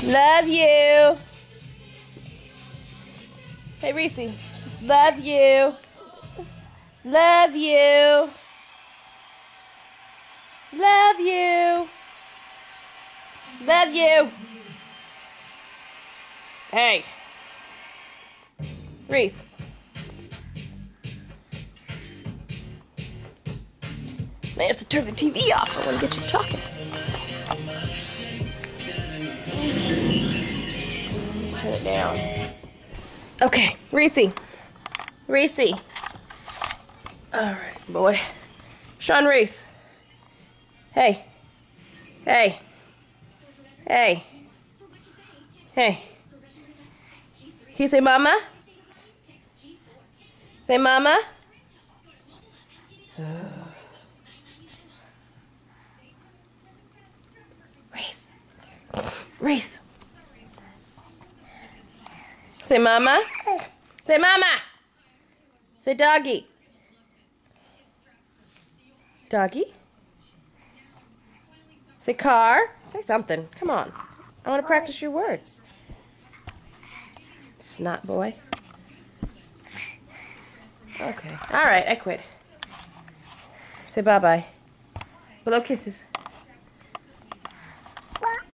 Love you. Hey, Reese. Love you. Love you. Love you. Love you. Hey. Reese. May have to turn the TV off. I want to get you talking. Turn it down. Okay, Reese. Reese. All right, boy. Sean Reese. Hey. Hey. Hey. Hey. Can you say mama? Say mama. Reese. Reese. Say mama. Say mama. Say doggy. Doggy. Say car. Say something. Come on. I want to practice your words. Snot boy. Okay. All right, I quit. Say bye-bye. Blow kisses.